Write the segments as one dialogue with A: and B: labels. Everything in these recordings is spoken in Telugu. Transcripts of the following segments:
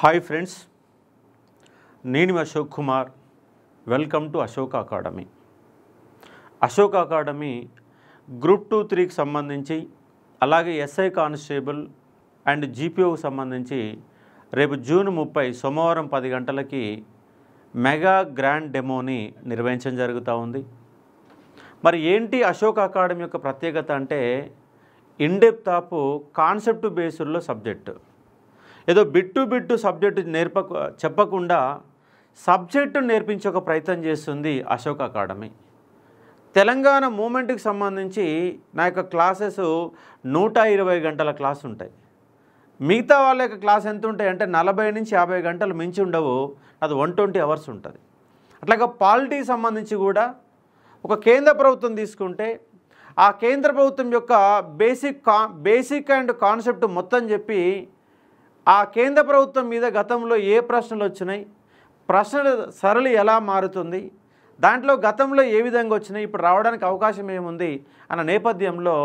A: హాయ్ ఫ్రెండ్స్, నేను Ashok Kumar. Welcome to Ashok academy. Ashok academy group 2-3కి సంబంధించి, అలాగే ఎస్ఐ కానిస్టేబుల్ అండ్ జీపీఓకి సంబంధించి రేపు జూన్ 30 సోమవారం 10 గంటలకి మెగా గ్రాండ్ డెమోని నిర్వహించడం జరుగుతూ ఉంది. మరి ఏంటి అశోక్ అకాడమీ యొక్క ప్రత్యేకత అంటే, ఇన్డెప్త్ ఆఫ్ కాన్సెప్ట్ బేస్డ్లో సబ్జెక్టు. ఏదో బిట్టు సబ్జెక్టు చెప్పకుండా సబ్జెక్టు నేర్పించే ఒక ప్రయత్నం చేస్తుంది అశోక్ అకాడమీ. తెలంగాణ మూమెంట్కి సంబంధించి నా యొక్క క్లాసెస్ 120 గంటల క్లాస్ ఉంటాయి. మిగతా వాళ్ళ యొక్క క్లాస్ ఎంత ఉంటాయి అంటే 40 నుంచి 50 గంటలు మించి ఉండవు. అది 120 అవర్స్ ఉంటుంది. అట్లాగా పాలిటీకి సంబంధించి కూడా ఒక కేంద్ర ప్రభుత్వం తీసుకుంటే ఆ కేంద్ర ప్రభుత్వం యొక్క బేసిక్ అండ్ కాన్సెప్ట్ మొత్తం చెప్పి, ఆ కేంద్ర ప్రభుత్వం మీద గతంలో ఏ ప్రశ్నలు వచ్చినాయి, ప్రశ్నల సరళి ఎలా మారుతుంది, దాంట్లో గతంలో ఏ విధంగా వచ్చినాయి, ఇప్పుడు రావడానికి అవకాశం ఏముంది అన్న నేపథ్యంలో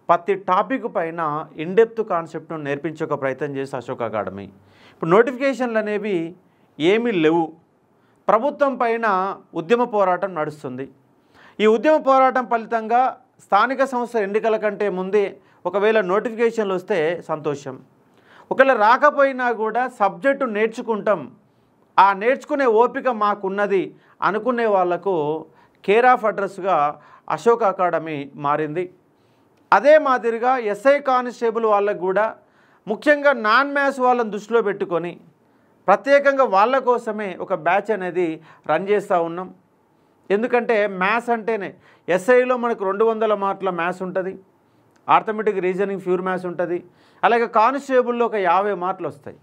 A: ప్రతి టాపిక్ పైన ఇన్డెప్త్ కాన్సెప్ట్ను నేర్పించే ఒక ప్రయత్నం చేసి అశోక్ అకాడమీ. ఇప్పుడు నోటిఫికేషన్లు అనేవి ఏమీ లేవు. ప్రభుత్వం పైన ఉద్యమ పోరాటం నడుస్తుంది. ఈ ఉద్యమ పోరాటం ఫలితంగా స్థానిక సంస్థ ఎన్నికల కంటే ముందే ఒకవేళ నోటిఫికేషన్లు వస్తే సంతోషం. ఒకవేళ రాకపోయినా కూడా సబ్జెక్టు నేర్చుకుంటాం, ఆ నేర్చుకునే ఓపిక మాకున్నది అనుకునే వాళ్లకు కేర్ ఆఫ్ అడ్రస్గా అశోక్ అకాడమీ మారింది. అదే మాదిరిగా ఎస్ఐ కానిస్టేబుల్ వాళ్ళకు కూడా ముఖ్యంగా నాన్ మ్యాథ్స్ వాళ్ళని దృష్టిలో పెట్టుకొని ప్రత్యేకంగా వాళ్ళ కోసమే ఒక బ్యాచ్ అనేది రన్ చేస్తూ ఉన్నాం. ఎందుకంటే మ్యాథ్స్ అంటేనే ఎస్ఐలో మనకు 200 మార్కుల మ్యాథ్స్ ఉంటుంది, ఆర్థమెటిక్ రీజనింగ్ ప్యూర్ మ్యాథ్స్ ఉంటుంది. అలాగే కానిస్టేబుల్లో ఒక 50 మార్కులు వస్తాయి.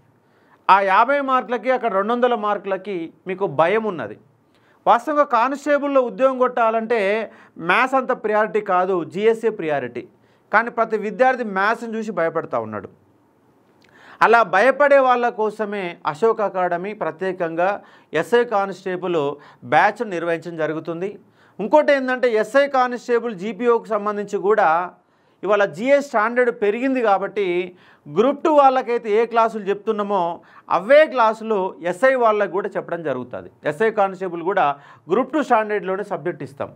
A: ఆ 50 మార్కులకి అక్కడ 200 మార్కులకి మీకు భయం ఉన్నది. వాస్తవంగా కానిస్టేబుల్లో ఉద్యోగం కొట్టాలంటే మ్యాథ్స్ అంత ప్రియారిటీ కాదు, జిఎస్ఏ ప్రియారిటీ. కానీ ప్రతి విద్యార్థి మ్యాథ్స్ని చూసి భయపడతా ఉన్నాడు. అలా భయపడే వాళ్ళ కోసమే అశోక్ అకాడమీ ప్రత్యేకంగా ఎస్ఐ కానిస్టేబుల్ బ్యాచ్ నిర్వహించడం జరుగుతుంది. ఇంకోటి ఏంటంటే ఎస్ఐ కానిస్టేబుల్ జీపీఓకి సంబంధించి కూడా ఇవాళ జిఎస్ స్టాండర్డ్ పెరిగింది కాబట్టి గ్రూప్ 2 వాళ్ళకైతే ఏ క్లాసులు చెప్తున్నామో అవే క్లాసులు ఎస్ఐ వాళ్ళకు కూడా చెప్పడం జరుగుతుంది. ఎస్ఐ కానిస్టేబుల్ కూడా గ్రూప్ 2 స్టాండర్డ్లోనే సబ్జెక్ట్ ఇస్తాం.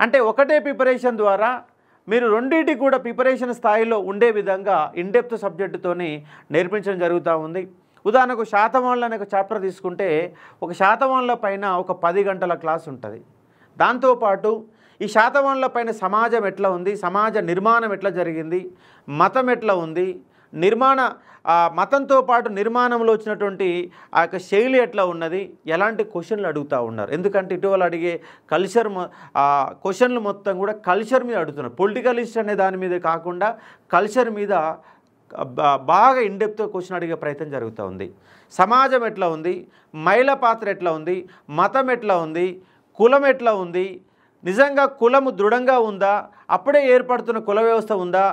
A: అంటే ఒకటే ప్రిపరేషన్ ద్వారా మీరు రెండింటికి కూడా ప్రిపరేషన్ స్థాయిలో ఉండే విధంగా ఇన్డెప్త్ సబ్జెక్టుతోని నేర్పించడం జరుగుతూ ఉంది. ఉదాహరణకు శాతవాహనులు అనే ఒక చాప్టర్ తీసుకుంటే ఒక శాతవాహనుల పైన ఒక 10 గంటల క్లాస్ ఉంటుంది. దాంతోపాటు ఈ శాతవాహనుల పైన సమాజం ఎట్లా ఉంది, సమాజ నిర్మాణం ఎట్లా జరిగింది, మతం ఎట్లా ఉంది, మతంతో పాటు నిర్మాణంలో వచ్చినటువంటి ఆ యొక్క శైలి ఎట్లా ఉన్నది, ఎలాంటి క్వశ్చన్లు అడుగుతూ ఉన్నారు. ఎందుకంటే ఇటీవల అడిగే కల్చర్ క్వశ్చన్లు మొత్తం కూడా కల్చర్ మీద అడుగుతున్నారు. పొలిటికలిస్ట్ అనే దాని మీద కాకుండా కల్చర్ మీద బాగా ఇన్డెప్త్ క్వశ్చన్ అడిగే ప్రయత్నం జరుగుతూ ఉంది. సమాజం ఎట్లా ఉంది, మహిళ పాత్ర ఎట్లా ఉంది, మతం ఎట్లా ఉంది, కులం ఎట్లా ఉంది, నిజంగా కులము దృఢంగా ఉందా, అప్పుడే ఏర్పడుతున్న కుల వ్యవస్థ ఉందా,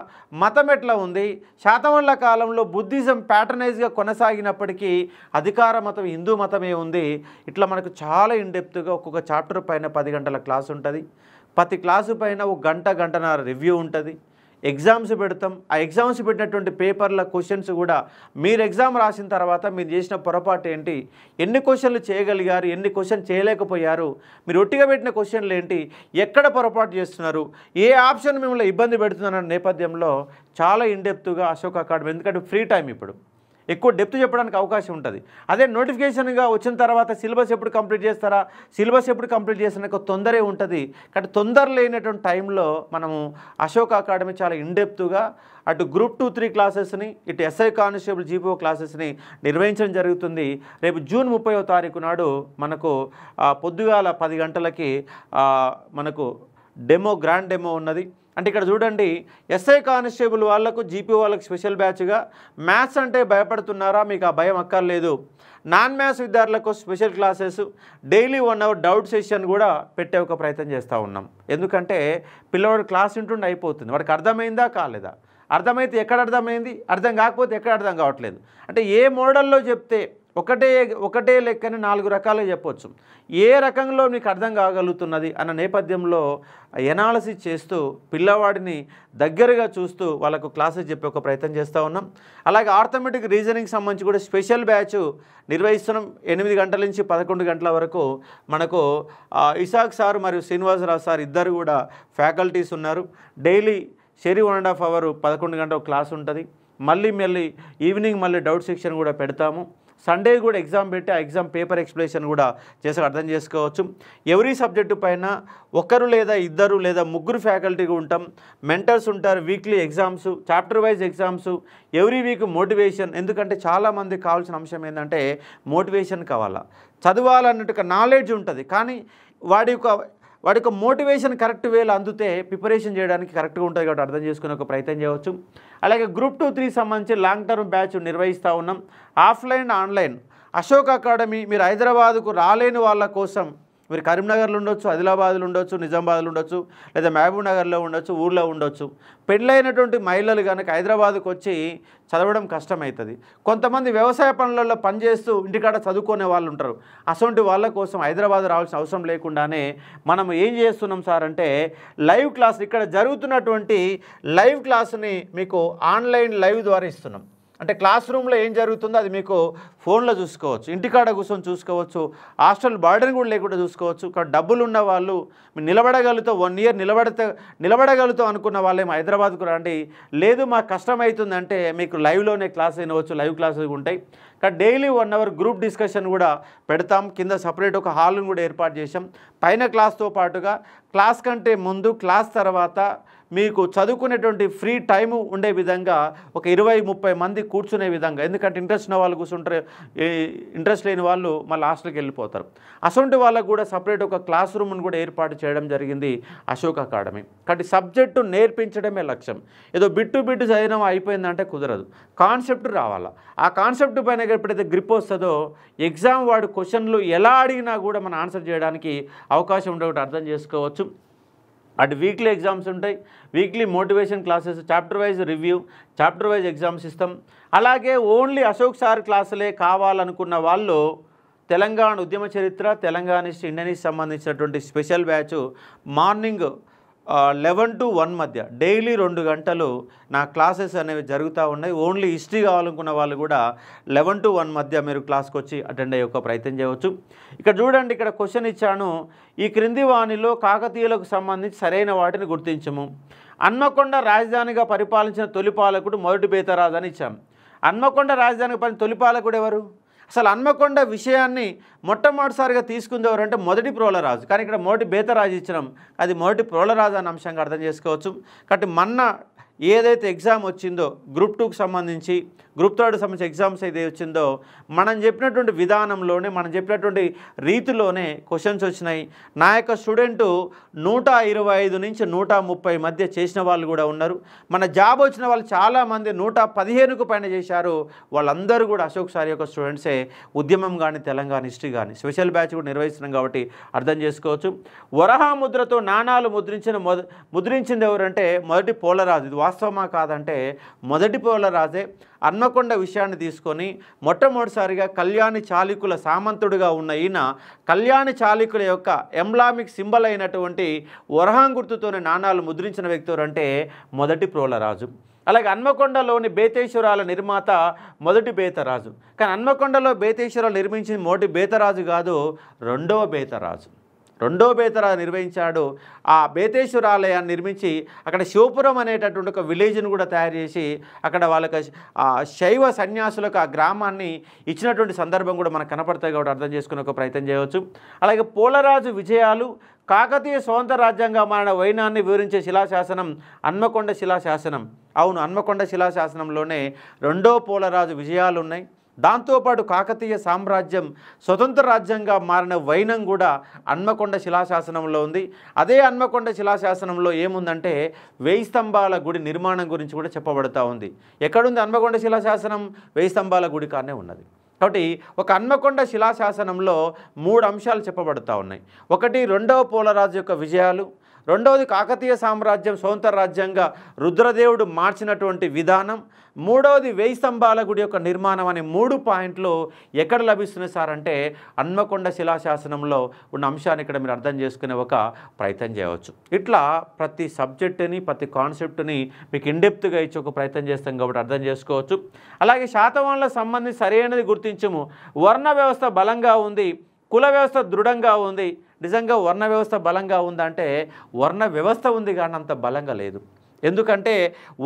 A: మతం ఎట్లా ఉంది, శాతవాహనుల కాలంలో బుద్ధిజం ప్యాటర్నైజ్గా కొనసాగినప్పటికీ అధికార మతం హిందూ మతమే ఉంది. ఇట్లా మనకు చాలా ఇన్డెప్త్గా ఒక్కొక్క చాప్టర్ పైన 10 గంటల క్లాస్ ఉంటుంది. ప్రతి క్లాసు పైన ఒక గంటన్నర రివ్యూ ఉంటుంది. ఎగ్జామ్స్ పెడతాం. ఆ ఎగ్జామ్స్ పెట్టినటువంటి పేపర్ల క్వశ్చన్స్ కూడా మీరు ఎగ్జామ్ రాసిన తర్వాత మీరు చేసిన పొరపాటు ఏంటి, ఎన్ని క్వశ్చన్లు చేయగలిగారు, ఎన్ని క్వశ్చన్ చేయలేకపోయారు, మీరు ఒట్టిగా పెట్టిన క్వశ్చన్లు ఏంటి, ఎక్కడ పొరపాటు చేస్తున్నారు, ఏ ఆప్షన్ మిమ్మల్ని ఇబ్బంది పెడుతుందన్న నేపథ్యంలో చాలా ఇన్డెప్త్గా అశోక్ అకాడమీ. ఎందుకంటే ఫ్రీ టైం, ఇప్పుడు ఎక్కువ డెప్త్ చెప్పడానికి అవకాశం ఉంటుంది. అదే నోటిఫికేషన్గా వచ్చిన తర్వాత సిలబస్ ఎప్పుడు కంప్లీట్ చేస్తారా, సిలబస్ ఎప్పుడు కంప్లీట్ చేస్తారని తొందరే ఉంటుంది. కానీ తొందర లేనటువంటి టైంలో మనము అశోక్ అకాడమీ చాలా ఇన్డెప్త్గా అటు గ్రూప్ 2-3 క్లాసెస్ని, ఇటు ఎస్ఐ కానిస్టేబుల్ జీపీఓ క్లాసెస్ని నిర్వహించడం జరుగుతుంది. రేపు జూన్ 30వ తారీఖు నాడు మనకు పొద్దుగాల 10 గంటలకి మనకు గ్రాండ్ డెమో ఉన్నది. అంటే ఇక్కడ చూడండి, ఎస్ఐ కానిస్టేబుల్ వాళ్ళకు జీపీ వాళ్ళకు స్పెషల్ బ్యాచ్గా, మ్యాథ్స్ అంటే భయపడుతున్నారా, మీకు ఆ భయం అక్కర్లేదు. నాన్ మ్యాథ్స్ విద్యార్థులకు special classes, daily 1 hour doubt session కూడా పెట్టే ఒక ప్రయత్నం చేస్తూ ఉన్నాం. ఎందుకంటే పిల్లవాడు క్లాస్ వింటుండే అయిపోతుంది, వాడికి అర్థమైందా కాలేదా, అర్థమైతే ఎక్కడ అర్థమైంది, అర్థం కాకపోతే ఎక్కడ అర్థం కావట్లేదు. అంటే ఏ మోడల్లో చెప్తే ఒకటే ఒకటే లెక్కని 4 రకాలుగా చెప్పొచ్చు. ఏ రకంలో మీకు అర్థం కాగలుగుతున్నది అన్న నేపథ్యంలో ఎనాలిసిస్ చేస్తూ పిల్లవాడిని దగ్గరగా చూస్తూ వాళ్ళకు క్లాసెస్ చెప్పే ఒక ప్రయత్నం చేస్తూ ఉన్నాం. అలాగే ఆర్థమెటిక్ రీజనింగ్ సంబంధించి కూడా స్పెషల్ బ్యాచ్ నిర్వహిస్తున్నాం. 8 గంటల నుంచి 11 గంటల వరకు మనకు ఇసాక్ సార్ మరియు శ్రీనివాసరావు సార్ ఇద్దరు కూడా ఫ్యాకల్టీస్ ఉన్నారు. డైలీ షెరీ 1.5 అవర్ 11 గంటల క్లాస్ ఉంటుంది. మళ్ళీ ఈవినింగ్ మళ్ళీ డౌట్ సెక్షన్ కూడా పెడతాము. సండే కూడా ఎగ్జామ్ పెట్టి ఆ ఎగ్జామ్ పేపర్ ఎక్స్ప్లెనేషన్ కూడా చేసి అర్థం చేసుకోవచ్చు. ఎవరీ సబ్జెక్టు పైన ఒకరు లేదా ఇద్దరు లేదా ముగ్గురు ఫ్యాకల్టీగా ఉంటాం. మెంటర్స్ ఉంటారు. Weekly exams, chapter wise exams, every week motivation. ఎందుకంటే చాలామంది కావాల్సిన అంశం ఏంటంటే మోటివేషన్ కావాలా, చదవాలన్నట్టుగా నాలెడ్జ్ ఉంటుంది, కానీ వాడి యొక్క మోటివేషన్ కరెక్ట్ వేలో అందుతే ప్రిపరేషన్ చేయడానికి కరెక్ట్గా ఉంటుంది కాబట్టి అర్థం చేసుకునే ఒక ప్రయత్నం చేయవచ్చు. అలాగే గ్రూప్ 2, 3 సంబంధించి లాంగ్ టర్మ్ బ్యాచ్ నిర్వహిస్తూ ఉన్నాం. Offline, online. అశోక్ అకాడమీ మీరు హైదరాబాద్కు రాలేని వాళ్ళ కోసం, మీరు కరీంనగర్లో ఉండొచ్చు, ఆదిలాబాద్లో ఉండొచ్చు, నిజామాబాద్లో ఉండొచ్చు, లేదా మహబూబ్ నగర్లో ఉండొచ్చు, ఊళ్ళో ఉండొచ్చు. పెళ్ళైనటువంటి మహిళలు కనుక హైదరాబాద్కు వచ్చి చదవడం కష్టమవుతుంది. కొంతమంది వ్యవసాయ పనులలో పనిచేస్తూ ఇంటికాడ చదువుకునే వాళ్ళు ఉంటారు. అటువంటి వాళ్ళ కోసం హైదరాబాద్ రావాల్సిన అవసరం లేకుండానే మనం ఏం చేస్తున్నాం సార్ అంటే లైవ్ క్లాస్, ఇక్కడ జరుగుతున్నటువంటి లైవ్ క్లాస్ని మీకు ఆన్లైన్ లైవ్ ద్వారా ఇస్తున్నాం. అంటే క్లాస్ రూమ్లో ఏం జరుగుతుందో అది మీకు ఫోన్లో చూసుకోవచ్చు, ఇంటికాడ కూర్చొని చూసుకోవచ్చు, హాస్టల్ బర్డెన్ కూడా లేకుండా చూసుకోవచ్చు. ఇక్కడ డబ్బులు ఉన్న వాళ్ళు మీరు నిలబడగలుగుతాం, 1 ఇయర్ నిలబడగలుగుతాం అనుకున్న వాళ్ళేమో హైదరాబాద్కు రండి. లేదు మాకు కష్టమవుతుందంటే మీకు లైవ్లోనే క్లాస్ అయినవచ్చు, లైవ్ క్లాసెస్ ఉంటాయి. ఇక్కడ డైలీ 1 అవర్ గ్రూప్ డిస్కషన్ కూడా పెడతాం. కింద సపరేట్ ఒక హాల్ను కూడా ఏర్పాటు చేసాం. పైన క్లాస్తో పాటుగా క్లాస్ కంటే ముందు, క్లాస్ తర్వాత మీకు చదువుకునేటువంటి ఫ్రీ టైము ఉండే విధంగా ఒక 20-30 మంది కూర్చునే విధంగా. ఎందుకంటే ఇంట్రెస్ట్ ఉన్న వాళ్ళు కూర్చుంటారు, ఇంట్రెస్ట్ లేని వాళ్ళు మళ్ళీ హాస్టల్కి వెళ్ళిపోతారు. అటువంటి వాళ్ళకు కూడా సపరేట్ ఒక క్లాస్ రూమ్ను కూడా ఏర్పాటు చేయడం జరిగింది అశోక్ అకాడమీ. కాబట్టి సబ్జెక్టు నేర్పించడమే లక్ష్యం. ఏదో బిట్టు చదివినా అయిపోయిందంటే కుదరదు. కాన్సెప్ట్ రావాలా. ఆ కాన్సెప్ట్ పైన ఎప్పుడైతే గ్రిప్ వస్తుందో ఎగ్జామ్ వాడు క్వశ్చన్లు ఎలా అడిగినా కూడా మనం ఆన్సర్ చేయడానికి అవకాశం ఉండేది అర్థం చేసుకోవచ్చు. అటు వీక్లీ ఎగ్జామ్స్ ఉంటాయి, weekly motivation classes, chapter wise review, chapter wise exams ఇస్తాం. అలాగే ఓన్లీ అశోక్ సార్ క్లాసులే కావాలనుకున్న వాళ్ళు తెలంగాణ ఉద్యమ చరిత్ర, తెలంగాణ హిస్టరీ, ఇండియన్ హిస్టరీ సంబంధించినటువంటి స్పెషల్ బ్యాచ్ మార్నింగ్ 11 to 1 మధ్య డైలీ 2 గంటలు నా క్లాసెస్ అనేవి జరుగుతూ ఉన్నాయి. ఓన్లీ హిస్టరీ కావాలనుకున్న వాళ్ళు కూడా 11 to 1 మధ్య మీరు క్లాస్కి వచ్చి అటెండ్ అయ్యే ఒక ప్రయత్నం చేయవచ్చు. ఇక్కడ చూడండి, ఇక్కడ క్వశ్చన్ ఇచ్చాను. ఈ క్రింది వాణిలో కాకతీయులకు సంబంధించి సరైన వాటిని గుర్తించము. హన్మకొండ రాజధానిగా పరిపాలించిన తొలి పాలకుడు మొదటి బేతరాజు అని ఇచ్చాము. హన్మకొండ రాజధానిగా పరిపాలించిన తొలి పాలకుడు ఎవరు? అసలు హన్మకొండ విషయాన్ని మొట్టమొదటిసారిగా తీసుకుంది ఎవరంటే మొదటి ప్రోలరాజు. కానీ ఇక్కడ మొదటి బేతరాజు ఇచ్చినాం, అది మొదటి ప్రోలరాజు అనే అంశంగా అర్థం చేసుకోవచ్చు. కాబట్టి మొన్న ఏదైతే ఎగ్జామ్ వచ్చిందో గ్రూప్ 2కి సంబంధించి, గ్రూప్ 3కి సంబంధించి ఎగ్జామ్స్ అయితే వచ్చిందో మనం చెప్పినటువంటి విధానంలోనే, మనం చెప్పినటువంటి రీతిలోనే క్వశ్చన్స్ వచ్చినాయి. నా యొక్క స్టూడెంటు 125 నుంచి 130 మధ్య చేసిన వాళ్ళు కూడా ఉన్నారు. మన జాబ్ వచ్చిన వాళ్ళు చాలామంది 115కు పైన చేశారు. వాళ్ళందరూ కూడా అశోక్ సార్ యొక్క స్టూడెంట్సే. ఉద్యమం కానీ, తెలంగాణ హిస్టరీ కానీ స్పెషల్ బ్యాచ్ కూడా నిర్వహిస్తున్నాం కాబట్టి అర్థం చేసుకోవచ్చు. వరహా ముద్రతో నాణాలు ముద్రించింది ఎవరంటే మొదటి పోలరాజు. ఇది వాస్తవమా కాదంటే మొదటి పోలరాజే. హన్మకొండ విషయాన్ని తీసుకొని మొట్టమొదటిసారిగా కళ్యాణి చాళుక్యుల సామంతుడిగా ఉన్న ఈయన కళ్యాణి చాళుక్యుల యొక్క ఎంబ్లామిక్ సింబల్ అయినటువంటి వరహాం గుర్తుతోనే నాణాలు ముద్రించిన వ్యక్తి ఎవరంటే మొదటి ప్రోలరాజు. అలాగే హన్మకొండలోని బేతేశ్వరాల నిర్మాత మొదటి బేతరాజు. కానీ హన్మకొండలో బేతేశ్వరాలు నిర్మించిన మొదటి బేతరాజు కాదు, రెండవ బేతరాజు. నిర్వహించాడు. ఆ బేతేశ్వర ఆలయాన్ని నిర్మించి అక్కడ శివపురం అనేటటువంటి ఒక విలేజ్ను కూడా తయారు చేసి అక్కడ వాళ్ళకి శైవ సన్యాసులకు ఆ గ్రామాన్ని ఇచ్చినటువంటి సందర్భం కూడా మనకు కనపడతాయి కాబట్టి అర్థం చేసుకునే ఒక ప్రయత్నం చేయవచ్చు. అలాగే పోలరాజు విజయాలు, కాకతీయ స్వతంత్ర రాజ్యంగా మారిన వైనాన్ని వివరించే శిలాశాసనం హన్మకొండ శిలాశాసనం. అవును, హన్మకొండ శిలాశాసనంలోనే రెండో పోలరాజు విజయాలు ఉన్నాయి. దాంతోపాటు కాకతీయ సామ్రాజ్యం స్వతంత్ర రాజ్యంగా మారిన వైనం కూడా హన్మకొండ శిలాశాసనంలో ఉంది. అదే హన్మకొండ శిలాశాసనంలో ఏముందంటే 1000 స్తంభాల గుడి నిర్మాణం గురించి కూడా చెప్పబడుతూ ఉంది. ఎక్కడుంది హన్మకొండ శిలాశాసనం? 1000 స్తంభాల గుడి కానే ఉన్నది. కాబట్టి ఒక హన్మకొండ శిలాశాసనంలో 3 అంశాలు చెప్పబడుతూ ఉన్నాయి. ఒకటి, రెండవ పోలరాజు యొక్క విజయాలు. రెండవది కాకతీయ సామ్రాజ్యం స్వతంత్ర రాజ్యంగా రుద్రదేవుడు మార్చినటువంటి విధానం, మూడవది 1000 స్తంభాల గుడి యొక్క నిర్మాణం అనే 3 పాయింట్లు ఎక్కడ లభిస్తున్నాయి సార్ అంటే హన్మకొండ శిలాశాసనంలో ఉన్న అంశాన్ని ఇక్కడ మీరు అర్థం చేసుకునే ఒక ప్రయత్నం చేయవచ్చు. ఇట్లా ప్రతి సబ్జెక్టుని ప్రతి కాన్సెప్ట్ని మీకు ఇన్డెప్త్గా ఇచ్చి ఒక ప్రయత్నం చేస్తాం కాబట్టి అర్థం చేసుకోవచ్చు. అలాగే శాతవాహనులకు సంబంధించి సరైనది గుర్తించము. వర్ణ వ్యవస్థ బలంగా ఉంది, కుల వ్యవస్థ దృఢంగా ఉంది. నిజంగా వర్ణ వ్యవస్థ బలంగా ఉందంటే వర్ణ వ్యవస్థ ఉంది కానీ అంత బలంగా లేదు. ఎందుకంటే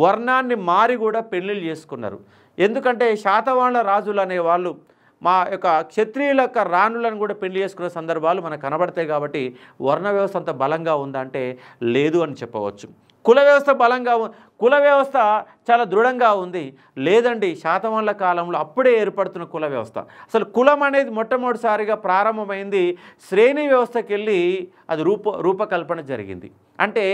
A: వర్ణాన్ని మారి కూడా పెళ్ళిళ్ళు చేసుకున్నారు. ఎందుకంటే శాతవాహనుల రాజులు అనేవాళ్ళు మా యొక్క క్షత్రియుల యొక్క రాణులను కూడా పెళ్లి చేసుకునే సందర్భాలు మనకు కనబడతాయి. కాబట్టి వర్ణ వ్యవస్థ అంత బలంగా ఉందంటే లేదు అని చెప్పవచ్చు. కుల వ్యవస్థ కుల వ్యవస్థ చాలా దృఢంగా ఉంది లేదండి. శాతవాహనుల కాలంలో అప్పుడే ఏర్పడుతున్న కుల వ్యవస్థ. అసలు కులం అనేది మొట్టమొదటిసారిగా ప్రారంభమైంది శ్రేణి వ్యవస్థకి వెళ్ళి అది రూపకల్పన జరిగింది. అంటే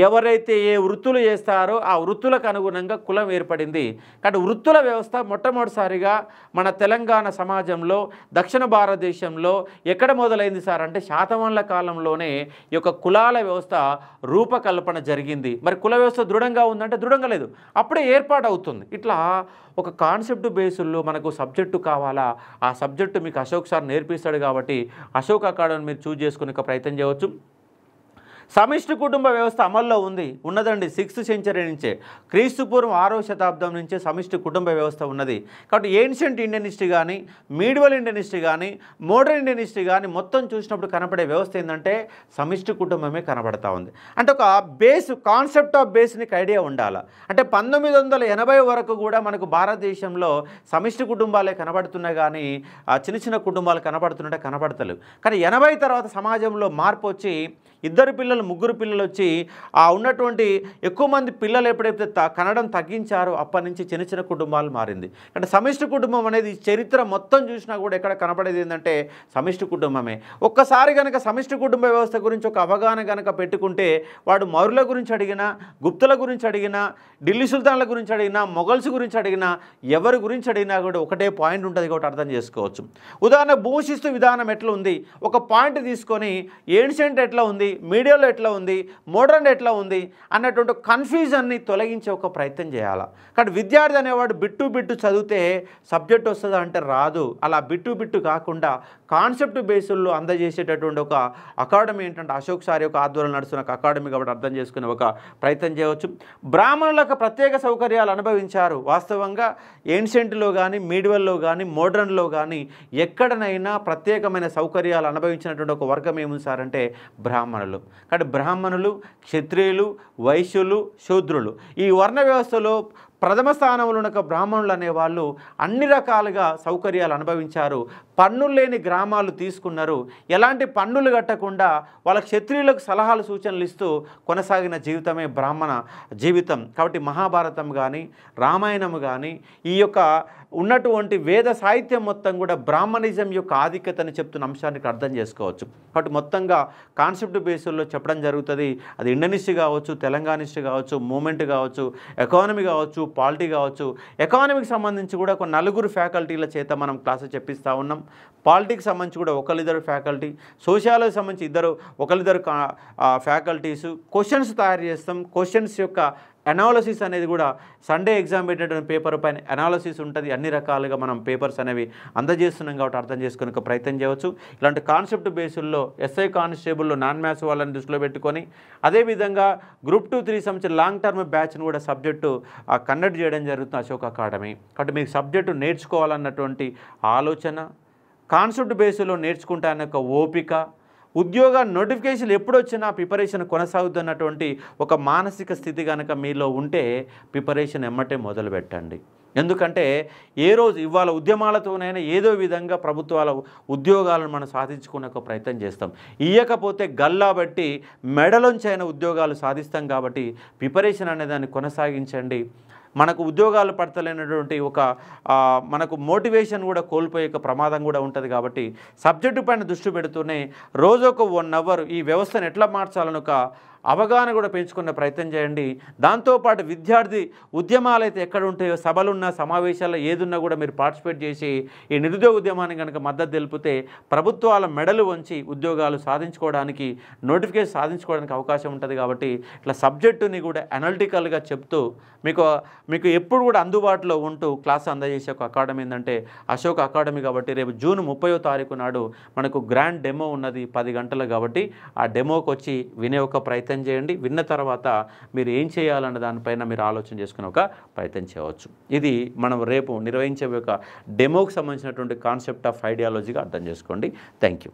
A: ఎవరైతే ఏ వృత్తులు చేస్తారో ఆ వృత్తులకు అనుగుణంగా కులం ఏర్పడింది. కాబట్టి వృత్తుల వ్యవస్థ మొట్టమొదటిసారిగా మన తెలంగాణ సమాజంలో దక్షిణ భారతదేశంలో ఎక్కడ మొదలైంది సార్ అంటే శాతవాహనుల కాలంలోనే ఈ యొక్క కులాల వ్యవస్థ రూపకల్పన జరిగింది. మరి కుల వ్యవస్థ దృఢంగా ఉందంటే దృఢంగా లేదు, అప్పుడే ఏర్పాటు అవుతుంది. ఇట్లా ఒక కాన్సెప్ట్ బేస్లో మనకు సబ్జెక్టు కావాలా, ఆ సబ్జెక్టు మీకు అశోక్ సార్ నేర్పిస్తాడు కాబట్టి అశోక్ అకాడమీ మీరు చూజ్ చేసుకునే ప్రయత్నం చేయవచ్చు. సమిష్టి కుటుంబ వ్యవస్థ అమల్లో ఉన్నదండి 6th సెంచరీ నుంచే, క్రీస్తుపూర్వం 6వ శతాబ్దం నుంచే సమిష్టి కుటుంబ వ్యవస్థ ఉన్నది. కాబట్టి ఏన్షియంట్ ఇండియన్ హిస్టరీ కానీ మీడివల్ ఇండియన్ హిస్టరీ కానీ మోడర్న్ ఇండియన్ హిస్టరీ కానీ మొత్తం చూసినప్పుడు కనపడే వ్యవస్థ ఏంటంటే సమిష్టి కుటుంబమే కనబడతా ఉంది. అంటే ఒక బేస్ కాన్సెప్ట్ ఆఫ్ బేస్ నీకు ఐడియా ఉండాలి. అంటే 1980 వరకు కూడా మనకు భారతదేశంలో సమిష్టి కుటుంబాలే కనబడుతున్నాయి కానీ చిన్న చిన్న కుటుంబాలు కనబడుతుంటే కనబడతలేవు. కానీ 80 తర్వాత సమాజంలో మార్పు వచ్చి 2 పిల్లలు 3 పిల్లలు వచ్చి ఆ ఉన్నటువంటి ఎక్కువ మంది పిల్లలు ఎప్పుడైతే కనడం తగ్గించారో అప్పటి నుంచి చిన్న చిన్న కుటుంబాలు మారింది. అంటే సమిష్టి కుటుంబం అనేది చరిత్ర మొత్తం చూసినా కూడా ఎక్కడ కనపడేది ఏంటంటే సమిష్టి కుటుంబమే. ఒక్కసారి కనుక సమిష్టి కుటుంబ వ్యవస్థ గురించి ఒక అవగాహన కనుక పెట్టుకుంటే వాడు మౌర్యుల గురించి అడిగినా, గుప్తుల గురించి అడిగినా, ఢిల్లీ సుల్తాన్ల గురించి అడిగినా, మొఘల్స్ గురించి అడిగినా, ఎవరి గురించి అడిగినా కూడా ఒకటే పాయింట్ ఉంటుంది కాబట్టి అర్థం చేసుకోవచ్చు. ఉదాహరణ భూశిస్తు విధానం ఎట్లా ఉంది, ఒక పాయింట్ తీసుకొని ఏన్షియంట్ ఎట్లా ఉంది, మీడియాలో ఎట్లా ఉంది, మోడర్న్ ఎట్లా ఉంది అన్నటువంటి కన్ఫ్యూజన్ని తొలగించే ఒక ప్రయత్నం చేయాలి. కానీ విద్యార్థి అనేవాడు బిట్టు చదివితే సబ్జెక్ట్ వస్తుందా అంటే రాదు. అలా బిట్టు కాకుండా కాన్సెప్ట్ బేసుల్లో అందజేసేటటువంటి ఒక అకాడమీ ఏంటంటే అశోక్ సార్ యొక్క ఆధ్వర్యంలో నడుస్తున్న ఒక అకాడమీ కాబట్టి అర్థం చేసుకునే ఒక ప్రయత్నం చేయవచ్చు. బ్రాహ్మణులకు ప్రత్యేక సౌకర్యాలు అనుభవించారు. వాస్తవంగా ఏన్షియంట్లో కానీ మీడివల్లో కానీ మోడర్న్లో కానీ ఎక్కడనైనా ప్రత్యేకమైన సౌకర్యాలు అనుభవించినటువంటి ఒక వర్గం ఏముంది సార్ అంటే బ్రాహ్మణులు. కాబట్టి బ్రాహ్మణులు, క్షత్రియులు, వైశ్యులు, శూద్రులు ఈ వర్ణ వ్యవస్థలో ప్రథమ స్థానంలో ఉన్న బ్రాహ్మణులు అనేవాళ్ళు అన్ని రకాలుగా సౌకర్యాలు అనుభవించారు. పన్నులు లేని గ్రామాలు తీసుకున్నారు. ఎలాంటి పన్నులు కట్టకుండా వాళ్ళ క్షత్రియులకు సలహాలు సూచనలు ఇస్తూ కొనసాగిన జీవితమే బ్రాహ్మణ జీవితం. కాబట్టి మహాభారతం కానీ రామాయణం కానీ ఈ యొక్క ఉన్నటువంటి వేద సాహిత్యం మొత్తం కూడా బ్రాహ్మణిజం యొక్క ఆధిక్యతని చెప్తున్న అంశానికి అర్థం చేసుకోవచ్చు. కాబట్టి మొత్తంగా కాన్సెప్ట్ బేస్లో చెప్పడం జరుగుతుంది. అది ఇండియన్ హిస్టరీ కావచ్చు, తెలంగాణ హిస్టరీ కావచ్చు, మూమెంట్ కావచ్చు, ఎకానమీ కావచ్చు, పాలిటీ కావచ్చు. ఎకానమీకి సంబంధించి కూడా ఒక 4 ఫ్యాకల్టీల చేత మనం క్లాసెస్ చెప్పిస్తూ ఉన్నాం. పాలిటిక్స్ సంబంధించి కూడా 1-2 ఫ్యాకల్టీ, సోషియాలజీ సంబంధించి 1-2 ఫ్యాకల్టీసు. క్వశ్చన్స్ తయారు చేస్తాం. క్వశ్చన్స్ యొక్క అనాలసిస్ అనేది కూడా సండే ఎగ్జామ్ పెట్టేటువంటి పేపర్ పైన అనాలసిస్ ఉంటుంది. అన్ని రకాలుగా మనం పేపర్స్ అనేవి అందజేస్తున్నాం కాబట్టి అర్థం చేసుకునే ఒక ప్రయత్నం చేయవచ్చు. ఇలాంటి కాన్సెప్ట్ బేసుల్లో ఎస్ఐ కానిస్టేబుల్లో నాన్ మ్యాథ్స్ వాళ్ళని దృష్టిలో పెట్టుకొని అదేవిధంగా గ్రూప్ 2-3 సంబంధించిన లాంగ్ టర్మ్ బ్యాచ్ను కూడా సబ్జెక్టు కండక్ట్ చేయడం జరుగుతుంది అశోక్ అకాడమీ. కాబట్టి మీకు సబ్జెక్టు నేర్చుకోవాలన్నటువంటి ఆలోచన, కాన్సెప్ట్ బేసులో నేర్చుకుంటానే ఒక ఓపిక, ఉద్యోగ నోటిఫికేషన్లు ఎప్పుడు వచ్చినా ప్రిపరేషన్ కొనసాగుతున్నటువంటి ఒక మానసిక స్థితి కనుక మీలో ఉంటే ప్రిపరేషన్ ఎమ్మటే మొదలు పెట్టండి. ఎందుకంటే ఏ రోజు ఇవాళ ఉద్యమాలతోనైనా ఏదో విధంగా ప్రభుత్వాల ఉద్యోగాలను మనం సాధించుకునే ఒక ప్రయత్నం చేస్తాం. ఇయ్యకపోతే గల్లా బట్టి మెడలోంచైనా ఉద్యోగాలు సాధిస్తాం. కాబట్టి ప్రిపరేషన్ అనే దాన్ని కొనసాగించండి. మనకు ఉద్యోగాలు పడతలేనటువంటి ఒక మనకు మోటివేషన్ కూడా కోల్పోయే ప్రమాదం కూడా ఉంటుంది. కాబట్టి సబ్జెక్టు పైన దృష్టి పెడుతూనే రోజు ఒక 1 అవర్ ఈ వ్యవస్థను ఎట్లా మార్చాలని ఒక అవగాహన కూడా పెంచుకునే ప్రయత్నం చేయండి. దాంతోపాటు విద్యార్థి ఉద్యమాలు అయితే ఎక్కడ ఉంటాయో, సభలున్నా సమావేశాల్లో ఏదున్నా కూడా మీరు పార్టిసిపేట్ చేసి ఈ నిరుద్యోగ ఉద్యమాన్ని కనుక మద్దతు తెలిపితే ప్రభుత్వాల మెడలు వంచి ఉద్యోగాలు సాధించుకోవడానికి, నోటిఫికేషన్ సాధించుకోవడానికి అవకాశం ఉంటుంది. కాబట్టి ఇట్లా సబ్జెక్టుని కూడా అనలిటికల్గా చెప్తూ మీకు ఎప్పుడు కూడా అందుబాటులో ఉంటూ క్లాస్ అందజేసే ఒక అకాడమీ ఏంటంటే అశోక్ అకాడమీ. కాబట్టి రేపు జూన్ 30వ తారీఖు నాడు మనకు గ్రాండ్ డెమో ఉన్నది 10 గంటలు. కాబట్టి ఆ డెమోకి వచ్చి వినే ఒక ప్రయత్నం చేయండి. విన్న తర్వాత మీరు ఏం చేయాలన్న దానిపైన మీరు ఆలోచన చేసుకునే ఒక ప్రయత్నం చేయవచ్చు. ఇది మనం రేపు నిర్వహించే ఒక డెమోకి సంబంధించినటువంటి కాన్సెప్ట్ ఆఫ్ ఐడియాలజీగా అర్థం చేసుకోండి. Thank you.